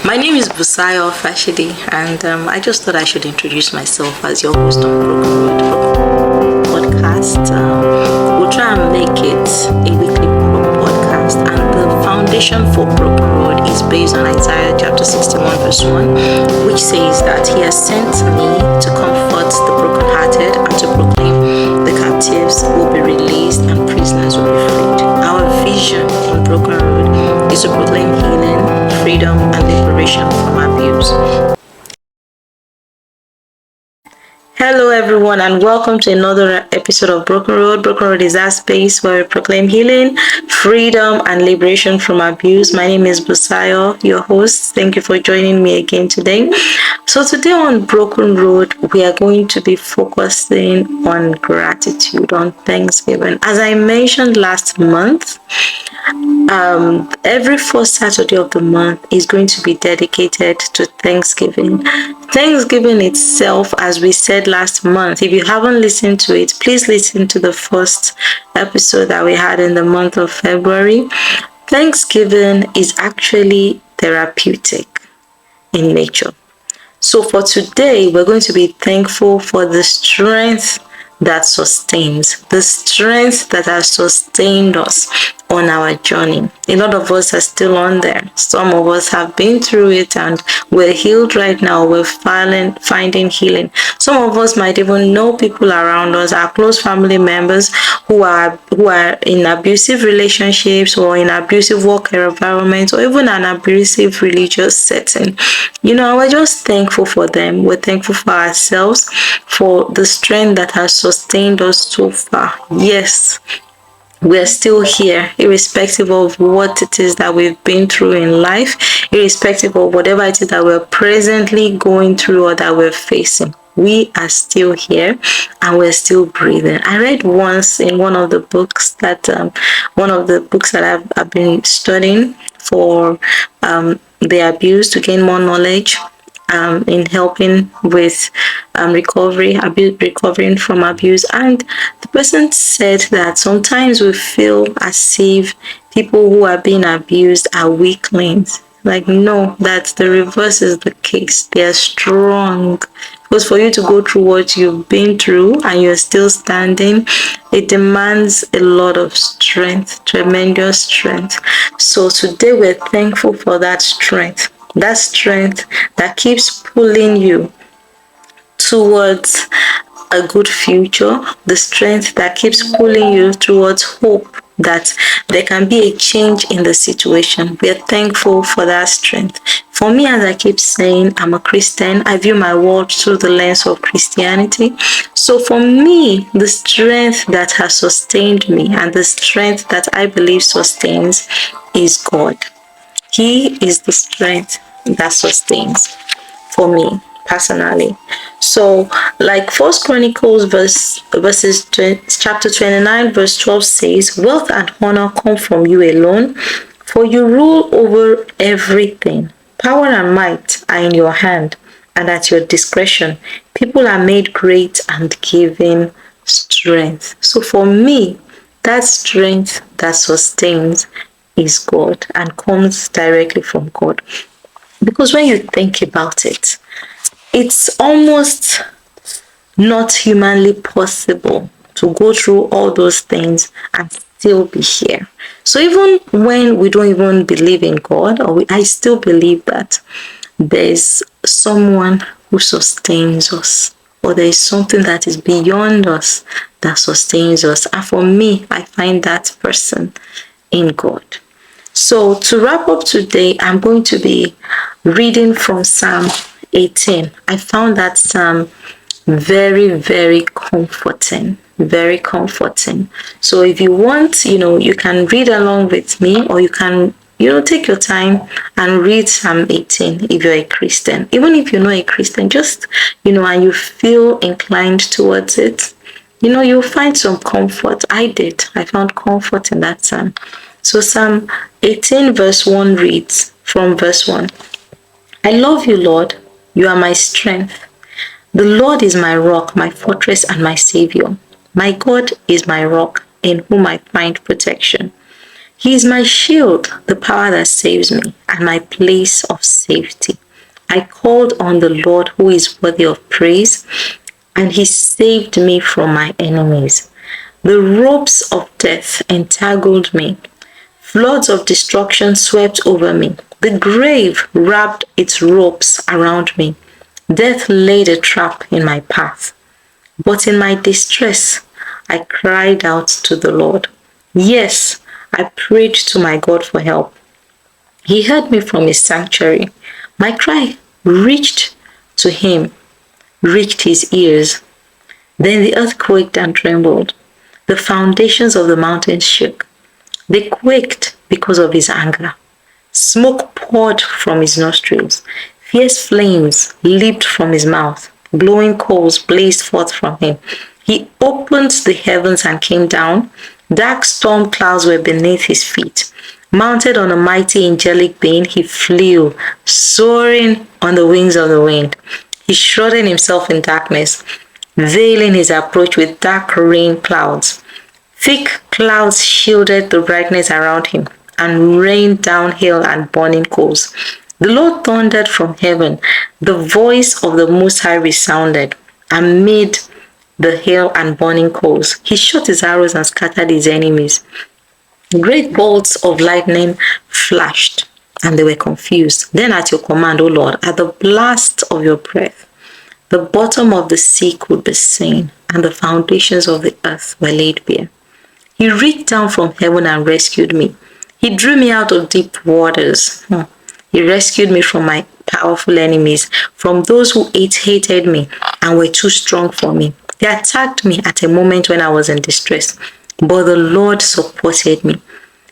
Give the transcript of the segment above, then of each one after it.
My name is Busayo and I just thought I should introduce myself as your host on Broken Road podcast. We'll try and make it a weekly podcast, and the foundation for Broken Road is based on Isaiah chapter 61 verse 1, which says that he has sent me to comfort the brokenhearted and to proclaim the captives will be released and prisoners will be freed. Our vision on Broken Road is to proclaim healing, freedom, and liberation from abuse. Hello everyone, and welcome to another episode of Broken Road. Broken Road is our space where we proclaim healing, freedom, and liberation from abuse. My name is Busayo, your host. Thank you for joining me again today. So today on Broken Road, we are going to be focusing on gratitude, on Thanksgiving. As I mentioned last month, every first Saturday of the month is going to be dedicated to Thanksgiving. Thanksgiving itself, as we said last month, if you haven't listened to it, please listen to the first episode that we had in the month of February. Thanksgiving is actually therapeutic in nature. So for today, we're going to be thankful for the strength that sustains, the strength that has sustained us on our journey. A lot of us are still on there. Some of us have been through it and we're healed right now. We're finding healing. Some of us might even know people around us, our close family members who are in abusive relationships or in abusive work environments or even an abusive religious setting. We're just thankful for them. We're thankful for ourselves, for the strength that has sustained us so far. Yes, we're still here, irrespective of what it is that we've been through in life, irrespective of whatever it is that we're presently going through or that we're facing. We are still here and we're still breathing. I read once in one of the books that I've been studying for the abuse, to gain more knowledge in helping with recovering from abuse. And the person said that sometimes we feel as if people who are being abused are weaklings. No, that the reverse is the case. They are strong. Because for you to go through what you've been through and you're still standing, it demands a lot of strength, tremendous strength. So today we're thankful for that strength that keeps pulling you towards a good future, the strength that keeps pulling you towards hope that there can be a change in the situation. We are thankful for that strength. For me, as I keep saying, I'm a Christian. I view my world through the lens of Christianity. So for me, the strength that has sustained me and the strength that I believe sustains is God. He is the strength that sustains for me personally. So like First Chronicles chapter 29 verse 12 says, wealth and honor come from you alone, for you rule over everything. Power and might are in your hand, and at your discretion people are made great and given strength. So for me, that strength that sustains is God and comes directly from God. Because when you think about it, it's almost not humanly possible to go through all those things and still be here. So even when we don't even believe in God, I still believe that there's someone who sustains us, or there is something that is beyond us that sustains us. And for me, I find that person in God. So to wrap up today, I'm going to be reading from Psalm 18. I found that Psalm very, very comforting. Very comforting. So if you want, you can read along with me, or you can, take your time and read Psalm 18 if you're a Christian. Even if you're not a Christian, just, and you feel inclined towards it, you'll find some comfort. I did. I found comfort in that psalm. So Psalm 18 verse 1 reads from verse 1. I love you, Lord. You are my strength. The Lord is my rock, my fortress, and my savior. My God is my rock, in whom I find protection. He is my shield, the power that saves me, and my place of safety. I called on the Lord who is worthy of praise, and he saved me from my enemies. The ropes of death entangled me. Floods of destruction swept over me. The grave wrapped its ropes around me. Death laid a trap in my path. But in my distress, I cried out to the Lord. Yes, I prayed to my God for help. He heard me from his sanctuary. My cry reached to him, reached his ears. Then the earth quaked and trembled. The foundations of the mountains shook. They quaked because of his anger. Smoke poured from his nostrils. Fierce flames leaped from his mouth. Glowing coals blazed forth from him. He opened the heavens and came down. Dark storm clouds were beneath his feet. Mounted on a mighty angelic being, he flew, soaring on the wings of the wind. He shrouded himself in darkness, veiling his approach with dark rain clouds. Thick clouds shielded the brightness around him and rained down hail and burning coals. The Lord thundered from heaven. The voice of the Most High resounded amid the hail and burning coals. He shot his arrows and scattered his enemies. Great bolts of lightning flashed, and they were confused. Then at your command, O Lord, at the blast of your breath, the bottom of the sea could be seen, and the foundations of the earth were laid bare. He reached down from heaven and rescued me. He drew me out of deep waters. He rescued me from my powerful enemies, from those who hated me and were too strong for me. They attacked me at a moment when I was in distress, but the Lord supported me.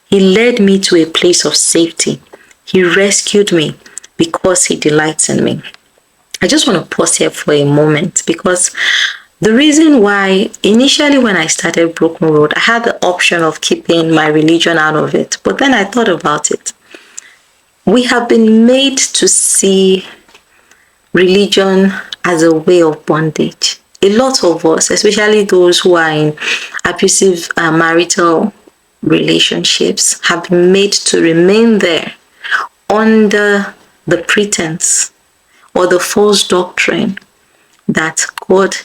He led me to a place of safety. He rescued me because he delights in me. I just want to pause here for a moment, because the reason why initially when I started Broken Road, I had the option of keeping my religion out of it. But then I thought about it. We have been made to see religion as a way of bondage. A lot of us, especially those who are in abusive marital relationships, have been made to remain there under the pretense or the false doctrine that God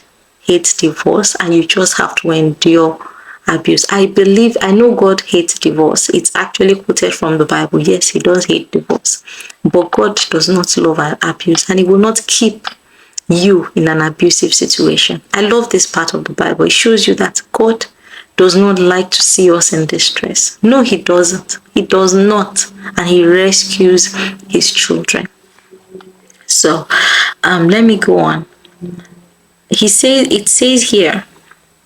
hates divorce and you just have to endure abuse. I know God hates divorce. It's actually quoted from the Bible. Yes, he does hate divorce. But God does not love abuse, and he will not keep you in an abusive situation. I love this part of the Bible. It shows you that God does not like to see us in distress. No, he doesn't. He does not. And he rescues his children. So let me go on. It says here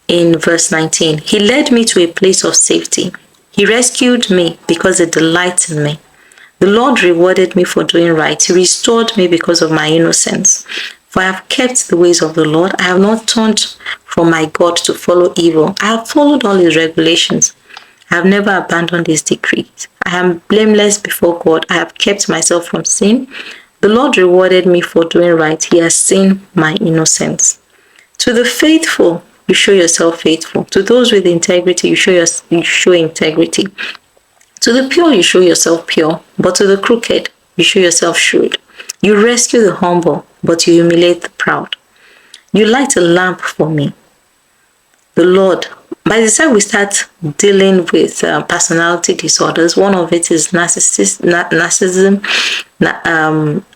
in verse 19, he led me to a place of safety. He rescued me because he delights in me. The Lord rewarded me for doing right. He restored me because of my innocence. For I have kept the ways of the Lord. I have not turned from my God to follow evil. I have followed all his regulations. I have never abandoned his decrees. I am blameless before God. I have kept myself from sin. The Lord rewarded me for doing right. He has seen my innocence. To the faithful, you show yourself faithful. To those with integrity, you show integrity. To the pure, you show yourself pure. But to the crooked, you show yourself shrewd. You rescue the humble, but you humiliate the proud. You light a lamp for me. The Lord, by the time we start dealing with personality disorders, one of it is narcissism.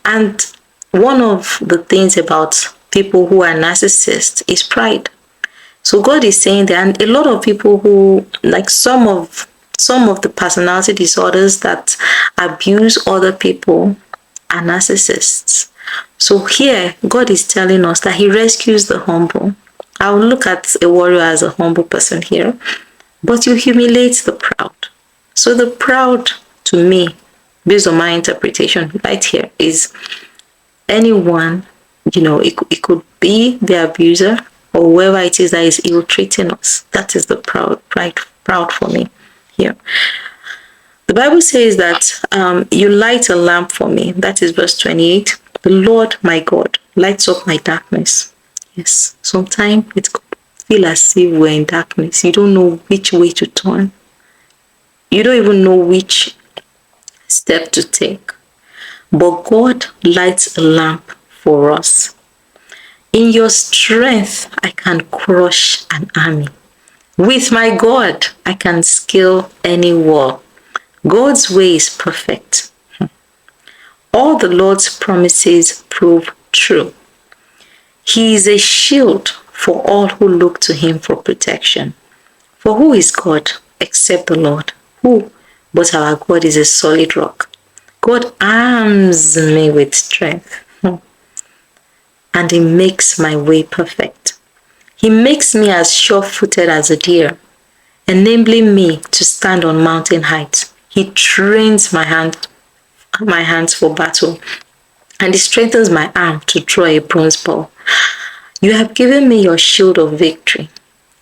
And one of the things about people who are narcissists is pride. So God is saying that, and a lot of people who, like some of the personality disorders that abuse other people, are narcissists. So here, God is telling us that he rescues the humble. I will look at a warrior as a humble person here, but you humiliate the proud. So the proud, to me, based on my interpretation right here, is anyone, it could be the abuser or whoever it is that is ill-treating us. That is the proud for me here. The Bible says that you light a lamp for me. That is verse 28. The Lord, my God, lights up my darkness. Yes, sometimes it could feel as if we're in darkness. You don't know which way to turn. You don't even know which step to take. But God lights a lamp for us. In your strength, I can crush an army. With my God, I can scale any wall. God's way is perfect. All the Lord's promises prove true. He is a shield for all who look to him for protection. For who is God except the Lord? Who but our God is a solid rock? God arms me with strength, and he makes my way perfect. He makes me as sure-footed as a deer, enabling me to stand on mountain heights. He trains my hands for battle, and he strengthens my arm to draw a bronze bow. You have given me your shield of victory.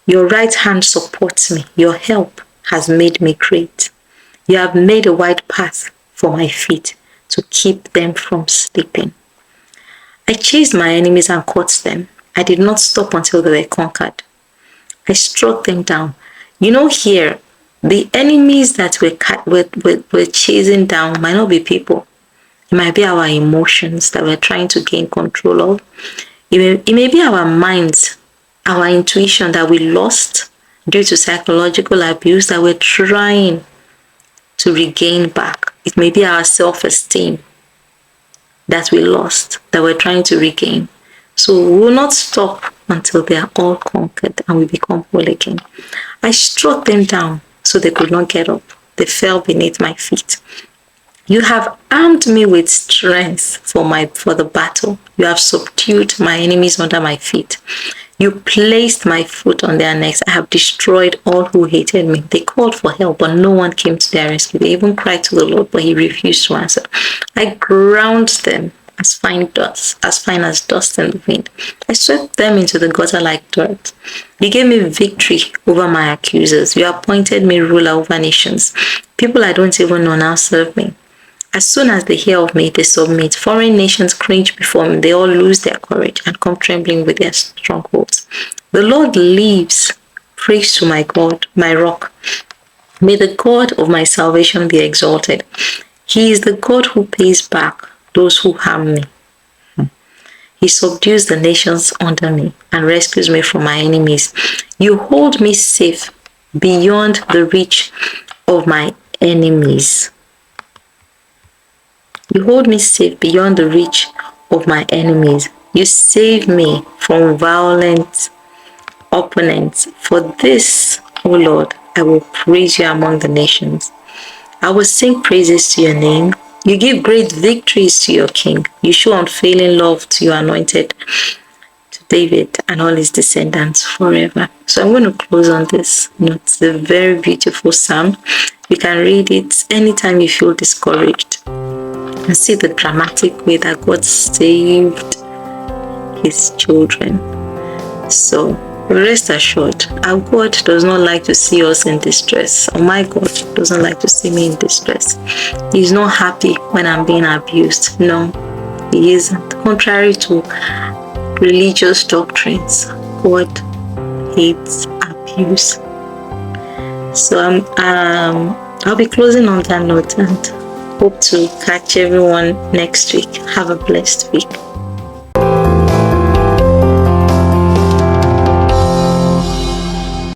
Your right hand supports me. Your help has made me great. You have made a wide path for my feet to keep them from slipping. I chased my enemies and caught them. I did not stop until they were conquered. I struck them down. Here, the enemies that we're chasing down might not be people. It might be our emotions that we're trying to gain control of. It may be our minds, our intuition that we lost due to psychological abuse that we're trying to regain back. It may be our self-esteem that we lost, that we're trying to regain. So we will not stop until they are all conquered and we become whole again. I struck them down so they could not get up. They fell beneath my feet. You have armed me with strength for the battle. You have subdued my enemies under my feet. You placed my foot on their necks. I have destroyed all who hated me. They called for help, but no one came to their rescue. They even cried to the Lord, but he refused to answer. I ground them as fine as dust in the wind. I swept them into the gutter like dirt. You gave me victory over my accusers. You appointed me ruler over nations. People I don't even know now serve me. As soon as they hear of me, they submit. Foreign nations cringe before me. They all lose their courage and come trembling with their strongholds. The Lord lives. Praise to my God, my rock. May the God of my salvation be exalted. He is the God who pays back those who harm me. He subdues the nations under me and rescues me from my enemies. You hold me safe beyond the reach of my enemies. You hold me safe beyond the reach of my enemies. You save me from violent opponents. For this, O Lord, I will praise you among the nations. I will sing praises to your name. You give great victories to your king. You show unfailing love to your anointed, to David and all his descendants forever. So I'm going to close on this note. It's a very beautiful psalm. You can read it anytime you feel discouraged and see the dramatic way that God saved his children. So rest assured, our God does not like to see us in distress. Oh, my God doesn't like to see me in distress. He's not happy when I'm being abused. No, he isn't. Contrary to religious doctrines, God hates abuse. So I'll be closing on that note and hope to catch everyone next week. Have a blessed week.